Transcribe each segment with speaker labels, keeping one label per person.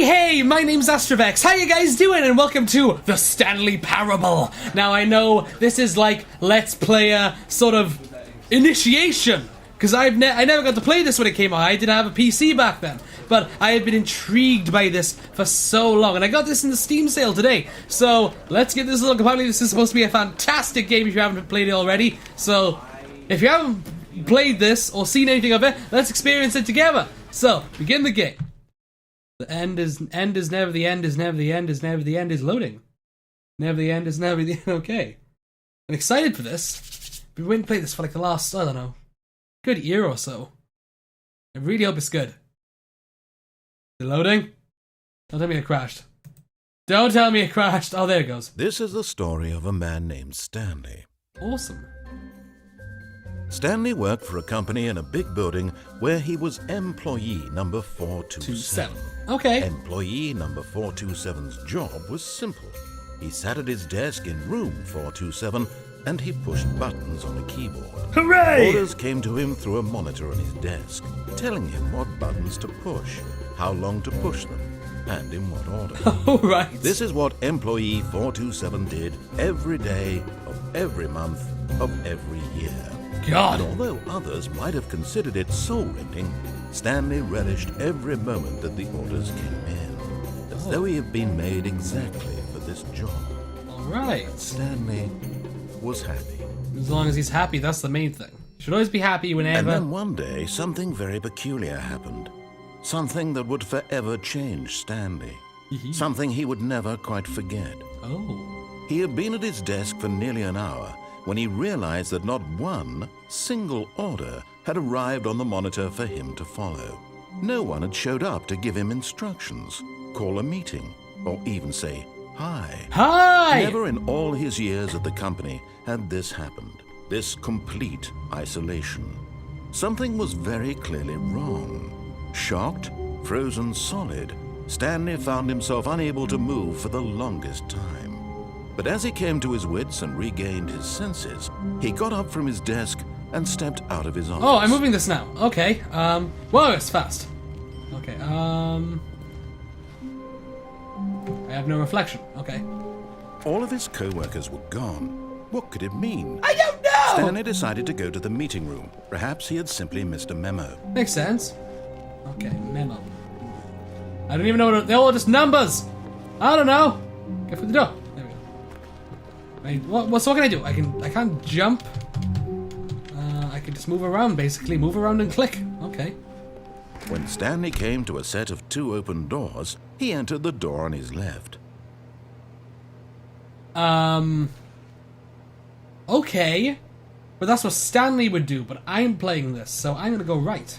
Speaker 1: Hey, my name's AstraVex. How you guys doing? And welcome to the Stanley Parable. Now, I know this is like Let's Play sort of initiation, because I never got to play this when it came out. I didn't have a PC back then, but I have been intrigued by this for so long, and I got this in the Steam sale today. So let's get this look. Apparently, this is supposed to be a fantastic game if you haven't played it already. So if you haven't played this or seen anything of it, let's experience it together. So begin the game. The end is never the end is never the end is never the end is loading. Never the end is never the end. Okay. I'm excited for this. I've been waiting to play this for like the last, I don't know, good year or so. I really hope it's good. Is it loading? Don't tell me it crashed. Don't tell me it crashed. Oh, there it goes.
Speaker 2: This is the story of a man named Stanley.
Speaker 1: Awesome.
Speaker 2: Stanley worked for a company in a big building where he was employee number 427.
Speaker 1: Okay.
Speaker 2: Employee number 427's job was simple. He sat at his desk in room 427 and he pushed buttons on a keyboard.
Speaker 1: Hooray!
Speaker 2: Orders came to him through a monitor on his desk, telling him what buttons to push, how long to push them, and in what order.
Speaker 1: All right.
Speaker 2: This is what employee 427 did every day of every month of every year.
Speaker 1: God.
Speaker 2: And although others might have considered it soul-rending, Stanley relished every moment that the orders came in, as though he had been made exactly for this job.
Speaker 1: All right.
Speaker 2: Stanley was happy.
Speaker 1: As long as he's happy, that's the main thing. Should always be happy whenever.
Speaker 2: And then one day, something very peculiar happened. Something that would forever change Stanley. Something he would never quite forget.
Speaker 1: Oh.
Speaker 2: He had been at his desk for nearly an hour when he realized that not one single order had arrived on the monitor for him to follow. No one had showed up to give him instructions, call a meeting, or even say hi.
Speaker 1: Hi!
Speaker 2: Never in all his years at the company had this happened, this complete isolation. Something was very clearly wrong. Shocked, frozen solid, Stanley found himself unable to move for the longest time. But as he came to his wits and regained his senses, he got up from his desk and stepped out of his office.
Speaker 1: Oh, I'm moving this now. Okay. Whoa, it's fast. Okay, I have no reflection. Okay.
Speaker 2: All of his co-workers were gone. What could it mean?
Speaker 1: I don't know!
Speaker 2: Stanley decided to go to the meeting room. Perhaps he had simply missed a memo.
Speaker 1: Makes sense. Okay, memo. I don't even know what they're all just numbers. I don't know. Get through the door. There we go. So what can I do? I can't jump. I can just move around, basically. Move around and click. Okay.
Speaker 2: When Stanley came to a set of 2 open doors, he entered the door on his left.
Speaker 1: Okay. But that's what Stanley would do, but I'm playing this, so I'm gonna go right.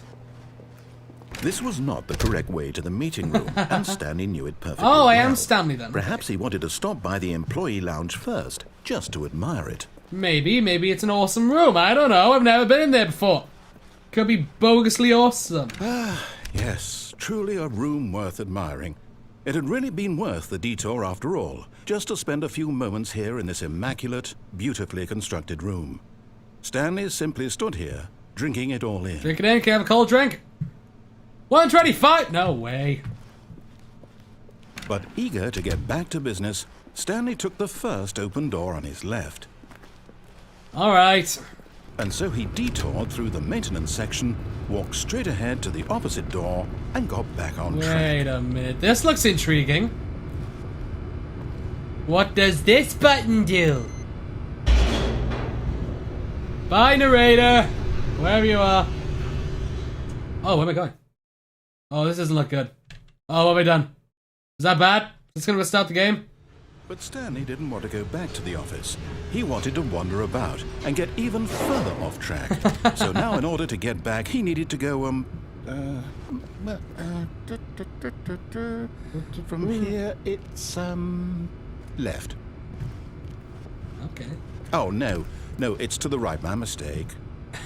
Speaker 2: This was not the correct way to the meeting room, and Stanley knew it perfectly
Speaker 1: Oh,
Speaker 2: well.
Speaker 1: I am Stanley then.
Speaker 2: Perhaps he wanted to stop by the employee lounge first, just to admire it.
Speaker 1: Maybe it's an awesome room. I don't know. I've never been in there before. Could be bogusly awesome.
Speaker 2: Yes, truly a room worth admiring. It had really been worth the detour after all, just to spend a few moments here in this immaculate, beautifully constructed room. Stanley simply stood here, drinking it all in.
Speaker 1: Drink it in. Can I have a cold drink? 125? No way.
Speaker 2: But eager to get back to business, Stanley took the first open door on his left.
Speaker 1: All right.
Speaker 2: And so he detoured through the maintenance section, walked straight ahead to the opposite door, and got back on track.
Speaker 1: Wait a minute. This looks intriguing. What does this button do? Bye, narrator. Wherever you are. Oh, where am I going? Oh, this doesn't look good. Oh, what have I done? Is that bad? Is this going to restart the game?
Speaker 2: But Stanley didn't want to go back to the office. He wanted to wander about and get even further off track. So now in order to get back, he needed to go, from here, it's, left.
Speaker 1: Okay.
Speaker 2: Oh, no, it's to the right, my mistake.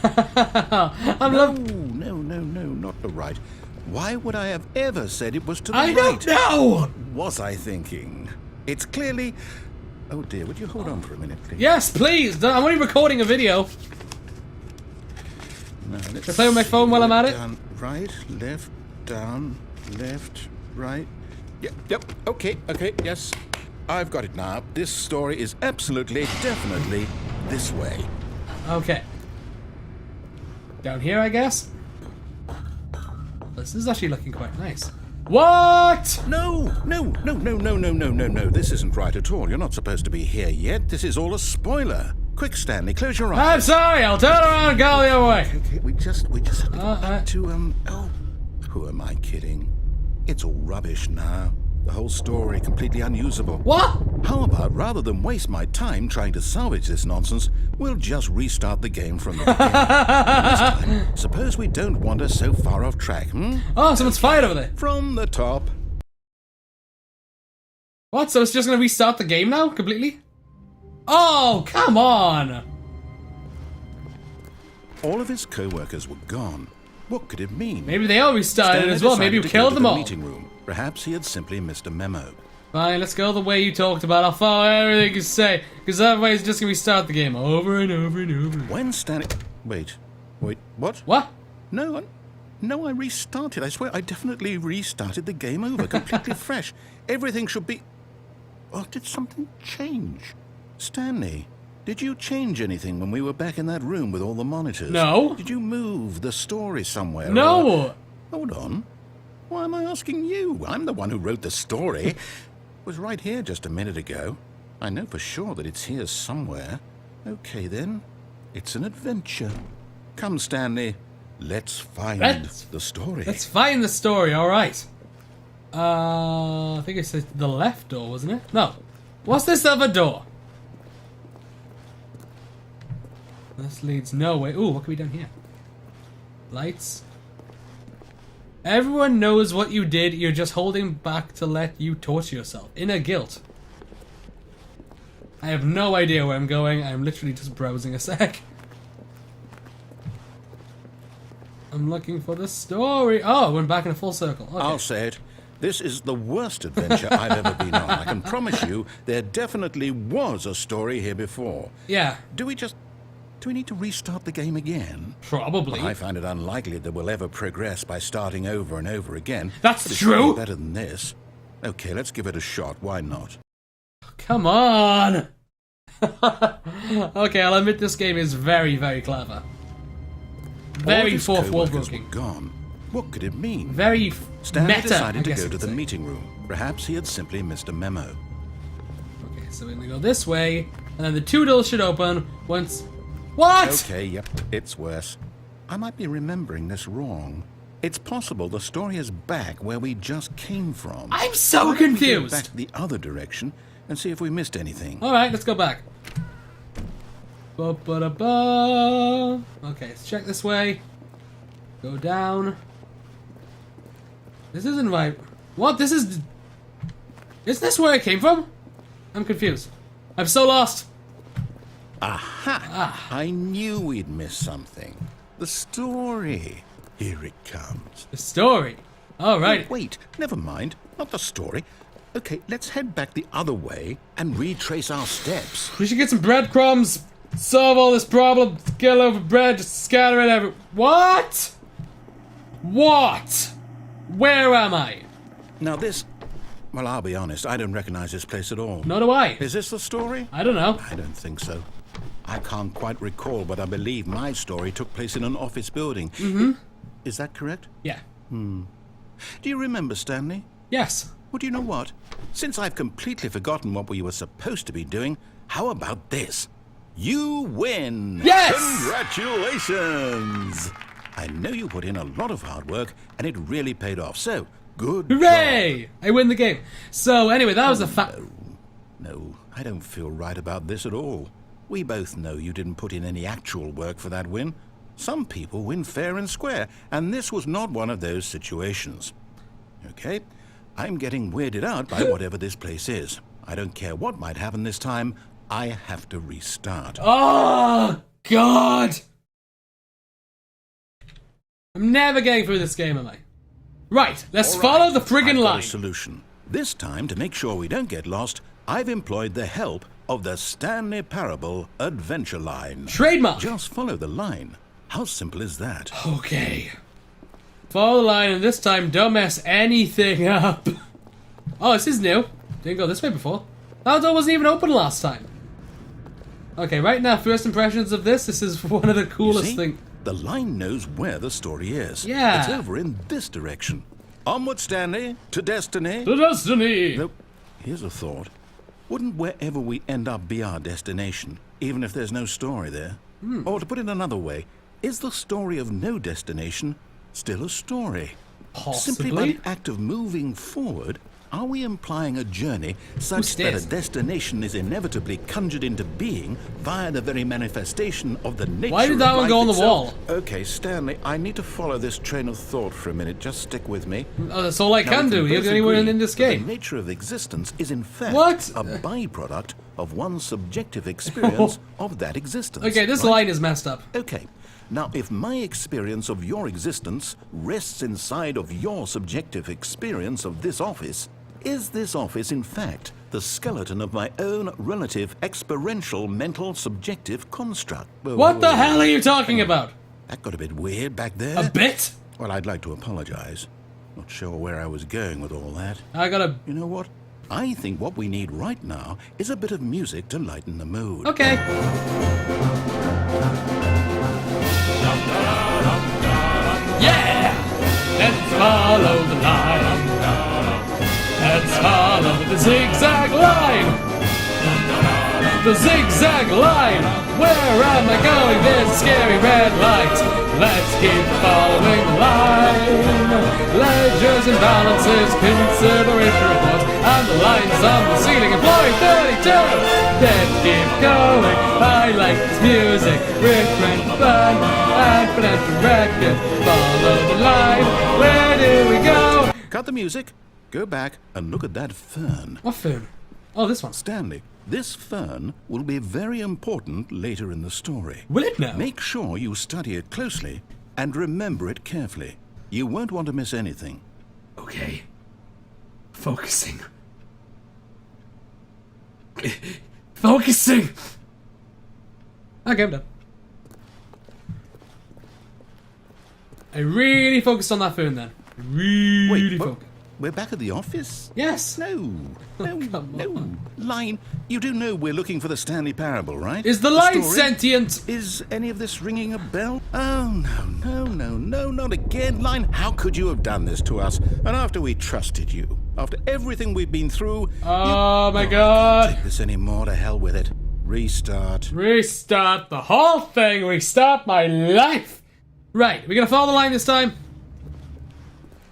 Speaker 1: I'm
Speaker 2: No, not the right. Why would I have ever said it was to the
Speaker 1: I
Speaker 2: right?
Speaker 1: don't know!
Speaker 2: What was I thinking? It's clearly... Oh dear, would you hold on for a minute, please?
Speaker 1: Yes, please! I'm only recording a video.
Speaker 2: Now,
Speaker 1: Should I play with my phone while I'm at it?
Speaker 2: Down, right, left, down, left, right. Yep, okay, yes. I've got it now. This story is absolutely, definitely this way.
Speaker 1: Okay. Down here, I guess? This is actually looking quite nice. What?
Speaker 2: No. This isn't right at all. You're not supposed to be here yet. This is all a spoiler. Quick, Stanley, close your eyes.
Speaker 1: I'm sorry, I'll turn around and go the other way.
Speaker 2: Okay, we just have to go back to, who am I kidding? It's all rubbish now. The whole story completely unusable.
Speaker 1: What?
Speaker 2: How about, rather than waste my time trying to salvage this nonsense, we'll just restart the game from the beginning. This time, suppose we don't wander so far off track,
Speaker 1: Oh, someone's fired over there.
Speaker 2: From the top.
Speaker 1: What? So it's just gonna restart the game now, completely? Oh, come on!
Speaker 2: All of his co-workers were gone. What could it mean?
Speaker 1: Maybe they all restarted
Speaker 2: Stanley
Speaker 1: as well. Maybe you
Speaker 2: decided to go
Speaker 1: killed
Speaker 2: to
Speaker 1: them
Speaker 2: the
Speaker 1: all.
Speaker 2: meeting room. Perhaps he had simply missed a memo.
Speaker 1: Fine, let's go the way you talked about. I'll follow everything you say, because otherwise it's just gonna restart the game over and over and over.
Speaker 2: When Stanley... Wait, what?
Speaker 1: What?
Speaker 2: No, I restarted. I swear, I definitely restarted the game over, completely fresh. Everything should be... Oh, did something change? Stanley, did you change anything when we were back in that room with all the monitors?
Speaker 1: No.
Speaker 2: Did you move the story somewhere?
Speaker 1: No!
Speaker 2: Hold on. Why am I asking you? I'm the one who wrote the story. It was right here just a minute ago. I know for sure that it's here somewhere. Okay, then. It's an adventure. Come, Stanley. Let's find the story.
Speaker 1: Let's find the story, alright. I think it's the left door, wasn't it? No. What's this other door? This leads nowhere. Ooh, what can we do here? Lights. Everyone knows what you did. You're just holding back to let you torture yourself. Inner guilt. I have no idea where I'm going. I'm literally just browsing a sec. I'm looking for the story. Oh, I went back in a full circle. Okay.
Speaker 2: I'll say it. This is the worst adventure I've ever been on. I can promise you there definitely was a story here before.
Speaker 1: Yeah.
Speaker 2: Do we need to restart the game again?
Speaker 1: Probably.
Speaker 2: Well, I find it unlikely that we'll ever progress by starting over and over again.
Speaker 1: That's
Speaker 2: but it's
Speaker 1: true.
Speaker 2: really better than this. Okay, let's give it a shot. Why not?
Speaker 1: Come on. Okay, I'll admit this game is very, very clever. Very fourth wall breaking.
Speaker 2: Gone. What could it mean?
Speaker 1: Very
Speaker 2: Stanley
Speaker 1: meta.
Speaker 2: decided to go to the meeting room. Perhaps he had simply missed a memo.
Speaker 1: Okay, so we're gonna go this way, and then the two doors should open once. What?
Speaker 2: Okay, yep, it's worse. I might be remembering this wrong. It's possible the story is back where we just came from.
Speaker 1: I'm so
Speaker 2: Why don't we go
Speaker 1: confused.
Speaker 2: back the other direction and see if we missed anything.
Speaker 1: All right, let's go back. Ba-ba-da-ba. Okay, let's check this way. Go down. This isn't right. What? This is... Is this where I came from? I'm confused. I'm so lost.
Speaker 2: Aha! I knew we'd miss something. The story. Here it comes.
Speaker 1: The story. All right.
Speaker 2: Oh, wait, never mind. Not the story. Okay, let's head back the other way and retrace our steps.
Speaker 1: We should get some breadcrumbs. Solve all this problem. Get a loaf of bread. Just scatter it everywhere. What? What? Where am I?
Speaker 2: Now this... Well, I'll be honest. I don't recognize this place at all.
Speaker 1: Nor do I.
Speaker 2: Is this the story?
Speaker 1: I don't know.
Speaker 2: I don't think so. I can't quite recall, but I believe my story took place in an office building.
Speaker 1: Mm-hmm.
Speaker 2: Is that correct?
Speaker 1: Yeah.
Speaker 2: Do you remember, Stanley?
Speaker 1: Yes.
Speaker 2: Well, do you know what? Since I've completely forgotten what we were supposed to be doing, how about this? You win!
Speaker 1: Yes!
Speaker 2: Congratulations! I know you put in a lot of hard work, and it really paid off, so good
Speaker 1: Hooray!
Speaker 2: job.
Speaker 1: I win the game. So, anyway, that was a fact.
Speaker 2: No, I don't feel right about this at all. We both know you didn't put in any actual work for that win. Some people win fair and square, and this was not one of those situations. Okay? I'm getting weirded out by whatever this place is. I don't care what might happen this time. I have to restart.
Speaker 1: Oh, God! I'm never getting through this game, am I? Right, let's follow the friggin'
Speaker 2: I've got
Speaker 1: line.
Speaker 2: a solution. This time, to make sure we don't get lost, I've employed the help of the Stanley Parable Adventure Line.
Speaker 1: Trademark.
Speaker 2: Just follow the line. How simple is that?
Speaker 1: Okay. Follow the line, and this time don't mess anything up. Oh, this is new. Didn't go this way before. That door wasn't even open last time. Okay, right now, first impressions of this. This is one of the coolest things.
Speaker 2: The line knows where the story is.
Speaker 1: Yeah.
Speaker 2: It's over in this direction. Onward, Stanley, to destiny.
Speaker 1: To destiny!
Speaker 2: Nope. Here's a thought. Wouldn't wherever we end up be our destination, even if there's no story there? Or to put it another way, is the story of no destination still a story?
Speaker 1: Possibly.
Speaker 2: Simply by the act of moving forward, are we implying a journey such that a destination is inevitably conjured into being via the very manifestation of the nature of
Speaker 1: Why did that one go on the wall?
Speaker 2: Okay, Stanley, I need to follow this train of thought for a minute. Just stick with me.
Speaker 1: Oh, that's all I can do. You're anywhere in this game.
Speaker 2: The nature of existence is in fact
Speaker 1: What?
Speaker 2: a byproduct of one's subjective experience of that existence.
Speaker 1: Okay, this
Speaker 2: right?
Speaker 1: line is messed up.
Speaker 2: Okay. Now, if my experience of your existence rests inside of your subjective experience of this office, is this office, in fact, the skeleton of my own relative experiential mental subjective construct?
Speaker 1: What the hell are you talking about?
Speaker 2: That got a bit weird back there.
Speaker 1: A bit?
Speaker 2: Well, I'd like to apologize. Not sure where I was going with all that.
Speaker 1: I gotta...
Speaker 2: You know what? I think what we need right now is a bit of music to lighten the mood.
Speaker 1: Okay. Yeah! Let's follow the line. Let's follow the zigzag line. The zigzag line. Where am I going? There's a scary red light. Let's keep following the line. Ledgers and balances, consideration reports, and the lines on the ceiling. Employee 32. Let's keep going. I like this music. Riff and fun. And financial record. Follow the line. Where do we go?
Speaker 2: Cut the music. Go back and look at that fern.
Speaker 1: What fern? Oh, this one.
Speaker 2: Stanley, this fern will be very important later in the story.
Speaker 1: Will it now?
Speaker 2: Make sure you study it closely and remember it carefully. You won't want to miss anything.
Speaker 1: Okay. Focusing. Focusing! Okay, I'm done. I really focused on that fern then. Really
Speaker 2: what?
Speaker 1: focused.
Speaker 2: We're back at the office?
Speaker 1: Yes.
Speaker 2: No.
Speaker 1: Come
Speaker 2: No.
Speaker 1: on.
Speaker 2: Line, you do know we're looking for the Stanley Parable, right?
Speaker 1: Is the line
Speaker 2: story?
Speaker 1: sentient?
Speaker 2: Is any of this ringing a bell? Oh, no, not again. Line, how could you have done this to us? And after we trusted you, after everything we've been through...
Speaker 1: Oh my
Speaker 2: I
Speaker 1: god.
Speaker 2: can't take this anymore, to hell with it. Restart.
Speaker 1: Restart the whole thing. Restart my life. Right, we're gonna follow the line this time.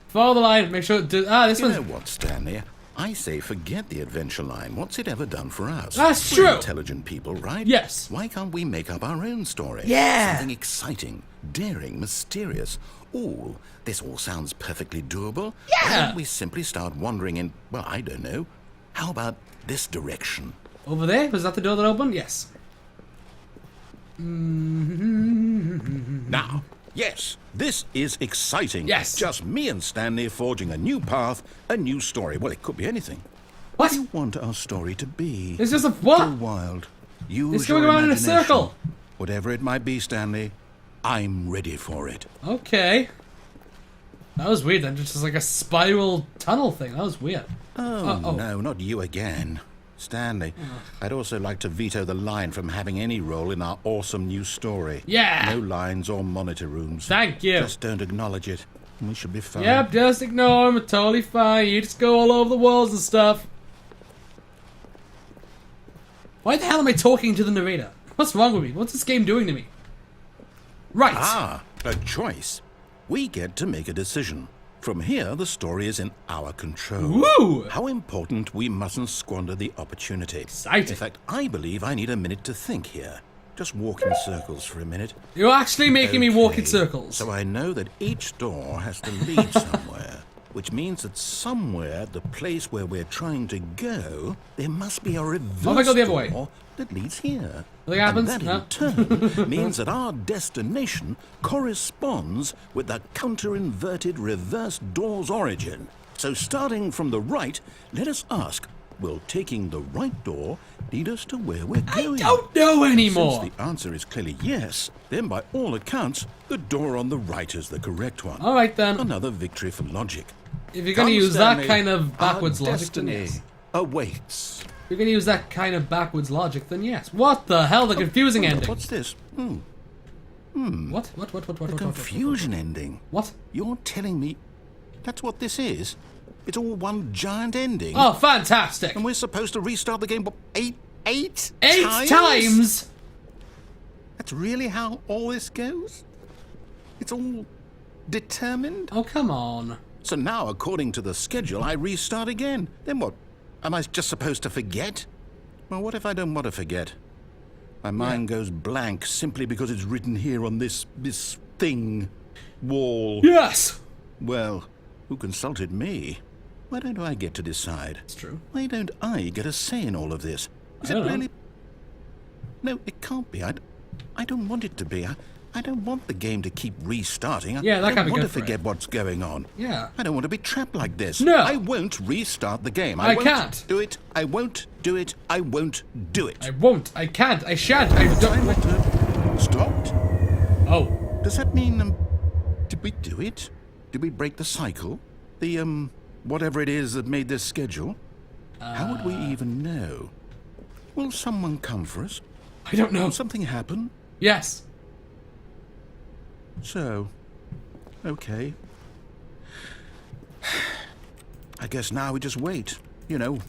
Speaker 1: Follow the line. Make sure. This
Speaker 2: You
Speaker 1: one's.
Speaker 2: know what, Stanley? I say forget the adventure line. What's it ever done for us?
Speaker 1: That's
Speaker 2: We're
Speaker 1: true.
Speaker 2: intelligent people, right?
Speaker 1: Yes.
Speaker 2: Why can't we make up our own story?
Speaker 1: Yeah.
Speaker 2: Something exciting, daring, mysterious. Ooh, this all sounds perfectly doable.
Speaker 1: Yeah.
Speaker 2: Why don't we simply start wandering in, well, I don't know. How about this direction?
Speaker 1: Over there? Was that the door that opened? Yes.
Speaker 2: Now, yes, this is exciting.
Speaker 1: Yes.
Speaker 2: Just me and Stanley forging a new path, a new story. Well, it could be anything.
Speaker 1: What?
Speaker 2: What do you want our story to be?
Speaker 1: It's just a
Speaker 2: Go
Speaker 1: what?
Speaker 2: wild. Use
Speaker 1: It's going
Speaker 2: your
Speaker 1: around in a
Speaker 2: imagination.
Speaker 1: circle.
Speaker 2: Whatever it might be, Stanley, I'm ready for it.
Speaker 1: Okay. That was weird then. Just like a spiral tunnel thing. That was weird.
Speaker 2: Oh, no, not you again. Stanley, I'd also like to veto the line from having any role in our awesome new story.
Speaker 1: Yeah.
Speaker 2: No lines or monitor rooms.
Speaker 1: Thank you.
Speaker 2: Just don't acknowledge it. We should be fine.
Speaker 1: Yep, just ignore him. It's totally fine. You just go all over the walls and stuff. Why the hell am I talking to the narrator? What's wrong with me? What's this game doing to me? Right.
Speaker 2: Ah, a choice. We get to make a decision. From here, the story is in our control.
Speaker 1: Woo!
Speaker 2: How important we mustn't squander the opportunity.
Speaker 1: Exciting.
Speaker 2: In fact, I believe I need a minute to think here. Just walk in circles for a minute.
Speaker 1: You're actually making me walk in
Speaker 2: Okay,
Speaker 1: circles.
Speaker 2: So I know that each door has to lead somewhere, which means that somewhere, the place where we're trying to go, there must be a reverse
Speaker 1: What if I go the other way?
Speaker 2: door that leads here.
Speaker 1: Nothing happens?
Speaker 2: And that
Speaker 1: Huh?
Speaker 2: in turn means that our destination corresponds with the counter-inverted reverse door's origin. So starting from the right, let us ask, will taking the right door lead us to where we're going?
Speaker 1: I don't know anymore.
Speaker 2: Since the answer is clearly yes, then by all accounts, the door on the right is the correct one.
Speaker 1: All right then.
Speaker 2: Another victory for logic.
Speaker 1: If you're gonna
Speaker 2: Come,
Speaker 1: use that
Speaker 2: Stanley.
Speaker 1: kind of backwards
Speaker 2: Our
Speaker 1: logic, then
Speaker 2: destiny
Speaker 1: yes.
Speaker 2: awaits.
Speaker 1: If you're gonna use that kind of backwards logic, then yes. What the hell? The confusing ending.
Speaker 2: What's this?
Speaker 1: What? What?
Speaker 2: Confusion ending.
Speaker 1: What?
Speaker 2: You're telling me that's what this is? It's all one giant ending?
Speaker 1: Oh, fantastic!
Speaker 2: And we're supposed to restart the game eight
Speaker 1: Eight times?
Speaker 2: That's really how all this goes? It's all determined?
Speaker 1: Oh, come on.
Speaker 2: So now, according to the schedule, I restart again. Then what? Am I just supposed to forget? Well, what if I don't want to forget? My mind goes blank simply because it's written here on this thing, wall.
Speaker 1: Yes!
Speaker 2: Well, who consulted me? Why don't I get to decide?
Speaker 1: It's true.
Speaker 2: Why don't I get a say in all of this? Is it really? No, it can't be. I don't want it to be. I don't want the game to keep restarting.
Speaker 1: Yeah, that
Speaker 2: I
Speaker 1: can't be
Speaker 2: don't want
Speaker 1: good
Speaker 2: to
Speaker 1: for
Speaker 2: forget
Speaker 1: it.
Speaker 2: what's going on.
Speaker 1: Yeah.
Speaker 2: I don't want to be trapped like this.
Speaker 1: No.
Speaker 2: I won't restart the game.
Speaker 1: I
Speaker 2: won't
Speaker 1: can't.
Speaker 2: do it. I won't do it. I won't do it.
Speaker 1: I won't. I can't. I shan't. I don't.
Speaker 2: Timer stopped.
Speaker 1: Oh.
Speaker 2: Does that mean, did we do it? Did we break the cycle? The, whatever it is that made this schedule? How would we even know? Will someone come for us?
Speaker 1: I don't know.
Speaker 2: Will something happen?
Speaker 1: Yes.
Speaker 2: So, okay. I guess now we just wait. You know,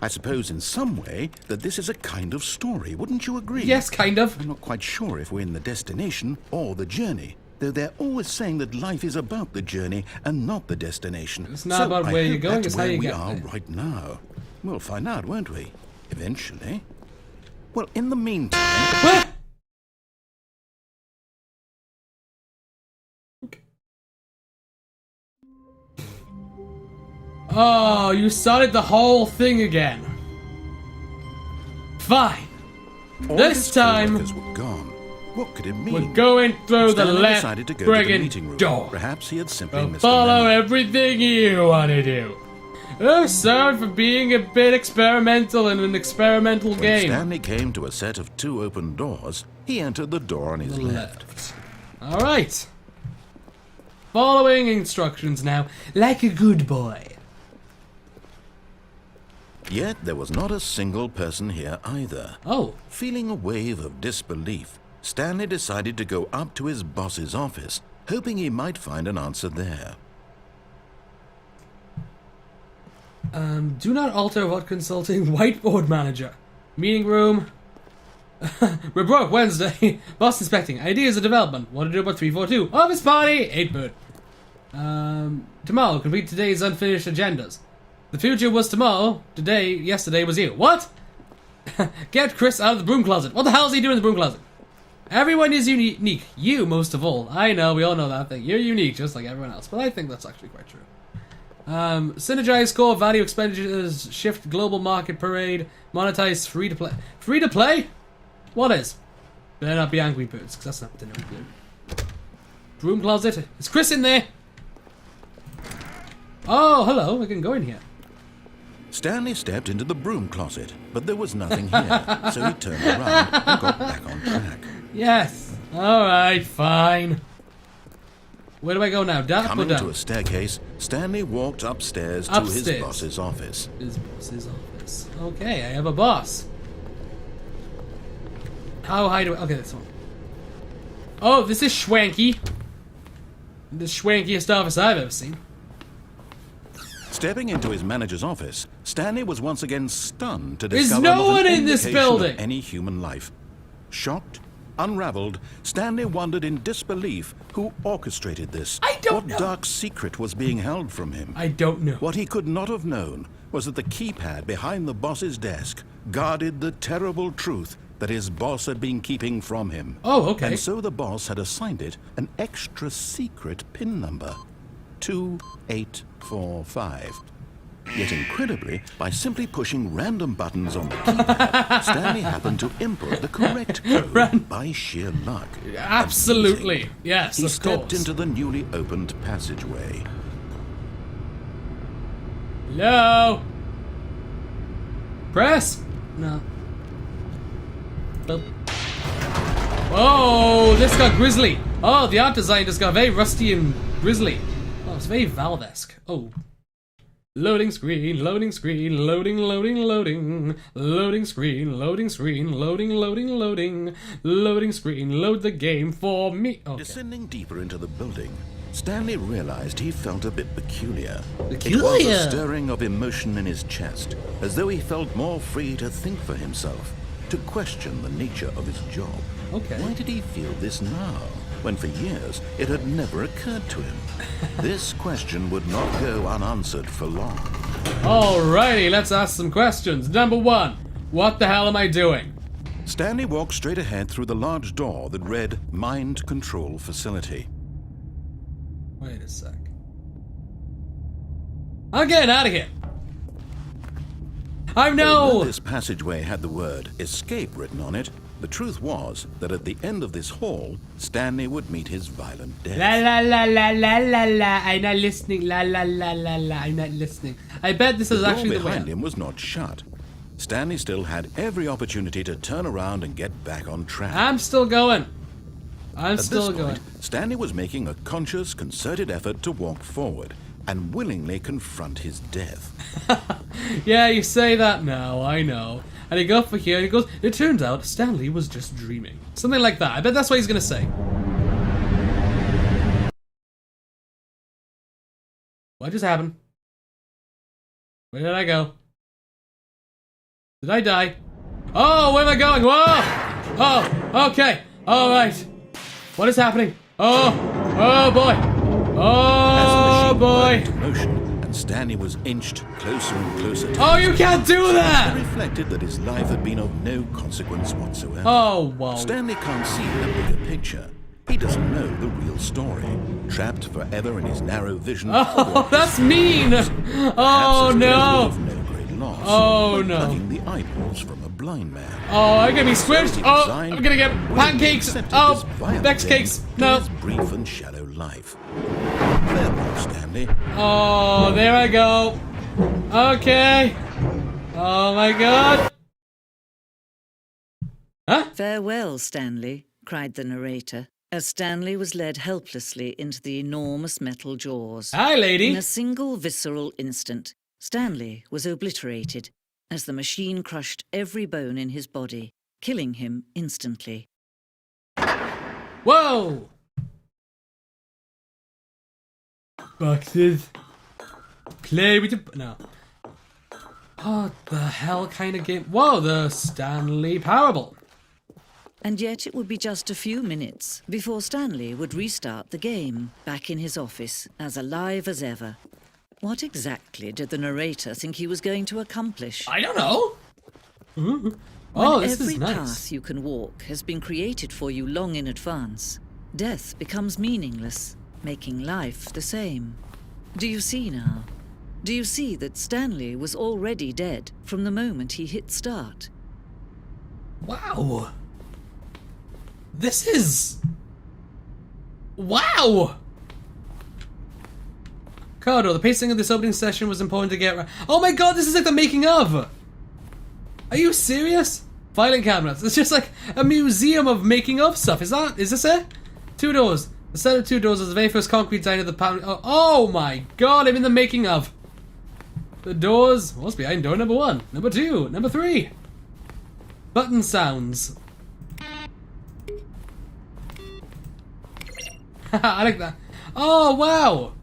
Speaker 2: I suppose in some way that this is a kind of story. Wouldn't you agree?
Speaker 1: Yes, kind of.
Speaker 2: I'm not quite sure if we're in the destination or the journey. Though they're always saying that life is about the journey and not the destination.
Speaker 1: It's not about where you're going, it's how you get
Speaker 2: there. That's where we are right now. We'll find out, won't we? Eventually. Well, in the meantime...
Speaker 1: What? Oh, you started the whole thing again. Fine.
Speaker 2: all
Speaker 1: This
Speaker 2: his
Speaker 1: time,
Speaker 2: co-workers were gone. What could it mean?
Speaker 1: we're going through the
Speaker 2: Stanley
Speaker 1: left
Speaker 2: decided to go to the meeting
Speaker 1: friggin'
Speaker 2: room.
Speaker 1: door.
Speaker 2: Perhaps he had simply
Speaker 1: We'll
Speaker 2: missed a
Speaker 1: follow
Speaker 2: memo.
Speaker 1: everything you want to do. Oh, sorry for being a bit experimental in an experimental
Speaker 2: When
Speaker 1: game.
Speaker 2: Stanley came to a set of 2 open doors, he entered the door on his left.
Speaker 1: Alright. Following instructions now, like a good boy.
Speaker 2: Yet there was not a single person here either.
Speaker 1: Oh.
Speaker 2: Feeling a wave of disbelief, Stanley decided to go up to his boss's office, hoping he might find an answer there.
Speaker 1: Do not alter what consulting whiteboard manager. Meeting room. We're broke Wednesday. Boss inspecting. Ideas of development. What to do about 342. Office party. 8-boot. Tomorrow. Complete today's unfinished agendas. The future was tomorrow. Yesterday was you. What? Get Chris out of the broom closet. What the hell is he doing in the broom closet? Everyone is unique. You most of all. I know, we all know that thing. You're unique just like everyone else. But I think that's actually quite true. Synergize core value expenditures, shift global market parade, monetize free to play. Free to play? What is? Better not be Angry Birds, because that's not the name. Broom closet. Is Chris in there? Oh, hello. I can go in here.
Speaker 2: Stanley stepped into the broom closet, but there was nothing here, so he turned around and got back on track.
Speaker 1: Yes. Alright, fine. Where do I go now? Down or
Speaker 2: Coming
Speaker 1: down?
Speaker 2: to a staircase, Stanley walked upstairs to his
Speaker 1: Upstairs.
Speaker 2: boss's office.
Speaker 1: His boss's office. Okay, I have a boss. How high do I... Okay, this one. Oh, this is schwanky. The schwankiest office I've ever seen.
Speaker 2: Stepping into his manager's office, Stanley was once again stunned to
Speaker 1: There's
Speaker 2: discover
Speaker 1: no
Speaker 2: not an
Speaker 1: one in this
Speaker 2: indication of
Speaker 1: building.
Speaker 2: any human life. Shocked, unraveled, Stanley wondered in disbelief who orchestrated this.
Speaker 1: I don't know.
Speaker 2: What dark secret was being held from him?
Speaker 1: I don't know.
Speaker 2: What he could not have known was that the keypad behind the boss's desk guarded the terrible truth that his boss had been keeping from him.
Speaker 1: Oh, okay.
Speaker 2: And so the boss had assigned it an extra secret PIN number, 2845. Yet incredibly, by simply pushing random buttons on the keypad, Stanley happened to input the correct code by sheer luck.
Speaker 1: Absolutely.
Speaker 2: Amazing.
Speaker 1: Yes,
Speaker 2: He
Speaker 1: of
Speaker 2: stepped
Speaker 1: course.
Speaker 2: into the newly opened passageway.
Speaker 1: Hello? Press? No. Boop. Oh, this got grisly. Oh, the art design just got very rusty and grisly. Oh, it's very Valve-esque. Oh, Loading screen, loading screen, loading, loading, loading. Loading screen, loading screen, loading, loading, loading. Loading screen, load the game for me. Okay.
Speaker 2: Descending deeper into the building, Stanley realized he felt a bit peculiar.
Speaker 1: Peculiar?
Speaker 2: It was a stirring of emotion in his chest, as though he felt more free to think for himself, to question the nature of his job.
Speaker 1: Okay.
Speaker 2: Why did he feel this now, when for years it had never occurred to him? This question would not go unanswered for long.
Speaker 1: Alrighty, let's ask some questions. Number 1, what the hell am I doing?
Speaker 2: Stanley walked straight ahead through the large door that read Mind Control Facility.
Speaker 1: Wait a sec. I'm getting out of here. I know!
Speaker 2: Although this passageway had the word escape written on it, the truth was that at the end of this hall, Stanley would meet his violent death.
Speaker 1: La la la la la la la. I'm not listening. La la la la la. I'm not listening. I bet this is actually the
Speaker 2: door
Speaker 1: way.
Speaker 2: behind him was not shut. Stanley still had every opportunity to turn around and get back on track.
Speaker 1: I'm still going. I'm
Speaker 2: At
Speaker 1: still
Speaker 2: this
Speaker 1: going.
Speaker 2: point, Stanley was making a conscious, concerted effort to walk forward and willingly confront his death.
Speaker 1: Yeah, you say that now. I know. And he goes for here and he goes, it turns out Stanley was just dreaming. Something like that. I bet that's what he's gonna say. What just happened? Where did I go? Did I die? Oh, where am I going? Whoa! Oh, okay. Alright. What is happening? Oh! Oh boy! Oh boy!
Speaker 2: Into motion, and Stanley was inched closer and closer to
Speaker 1: Oh, you can't do that!
Speaker 2: It reflected that his life had been of no consequence whatsoever.
Speaker 1: Oh, wow.
Speaker 2: Stanley can't see the bigger picture. He doesn't know the real story. Trapped forever in his narrow vision.
Speaker 1: Oh, that's mean! Oh, no!
Speaker 2: Of no great loss,
Speaker 1: Oh, no.
Speaker 2: plucking the eyeballs from a blind man.
Speaker 1: Oh, I'm gonna be squished! Oh,
Speaker 2: Designed,
Speaker 1: I'm gonna get
Speaker 2: willingly
Speaker 1: pancakes!
Speaker 2: accepted
Speaker 1: Oh,
Speaker 2: this violent
Speaker 1: Vex
Speaker 2: end
Speaker 1: cakes!
Speaker 2: to
Speaker 1: No!
Speaker 2: his brief and shallow life. Farewell, Stanley.
Speaker 1: Oh, there I go. Okay. Oh my god. Huh?
Speaker 3: "Farewell, Stanley," cried the narrator, as Stanley was led helplessly into the enormous metal jaws.
Speaker 1: Hi, lady.
Speaker 3: In a single visceral instant, Stanley was obliterated as the machine crushed every bone in his body, killing him instantly.
Speaker 1: Whoa. Boxes. Play with the... No. What the hell kind of game? Whoa, the Stanley Parable.
Speaker 3: And yet it would be just a few minutes before Stanley would restart the game, back in his office, as alive as ever. What exactly did the narrator think he was going to accomplish?
Speaker 1: I don't know. Oh,
Speaker 3: When
Speaker 1: this
Speaker 3: every
Speaker 1: is nice.
Speaker 3: path you can walk has been created for you long in advance, death becomes meaningless, making life the same. Do you see now? Do you see that Stanley was already dead from the moment he hit start?
Speaker 1: Wow. This is... Wow! Cardo, the pacing of this opening session was important to get right. Oh my god, this is like the making of! Are you serious? Filing cabinets. It's just like a museum of making of stuff. Is this it? 2 doors. The set of 2 doors was the very first concrete design of the pound. Oh my god, I'm in the making of. The doors. What's behind door number 1? Number 2. Number 3. Button sounds. I like that. Oh, wow.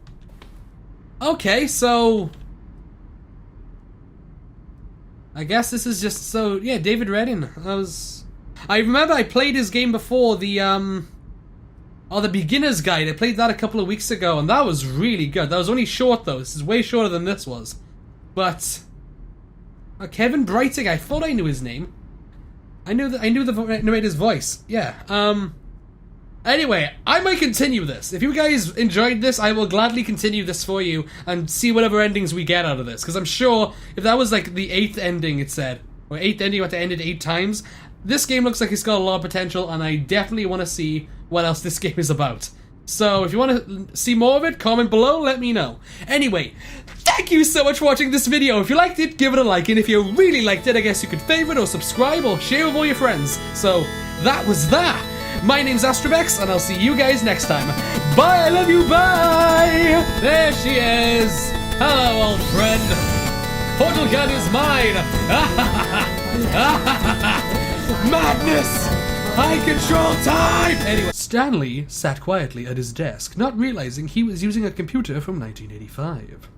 Speaker 1: Okay, so... I guess this is just so... Yeah, David Redding. I remember I played his game before, the Beginner's Guide. I played that a couple of weeks ago, and that was really good. That was only short, though. This is way shorter than this was. But... Kevin Brighting, I thought I knew his name. I knew the narrator's voice. Yeah, Anyway, I might continue this. If you guys enjoyed this, I will gladly continue this for you and see whatever endings we get out of this. Because I'm sure if that was like the 8th ending it said, or 8th ending you have to end it 8 times, this game looks like it's got a lot of potential and I definitely want to see what else this game is about. So if you want to see more of it, comment below, let me know. Anyway, thank you so much for watching this video. If you liked it, give it a like. And if you really liked it, I guess you could favorite or subscribe or share with all your friends. So that was that. My name's AstraVex, and I'll see you guys next time. Bye, I love you, bye! There she is! Hello, old friend. Portal gun is mine. Madness! I control time! Anyway, Stanley sat quietly at his desk, not realizing he was using a computer from 1985.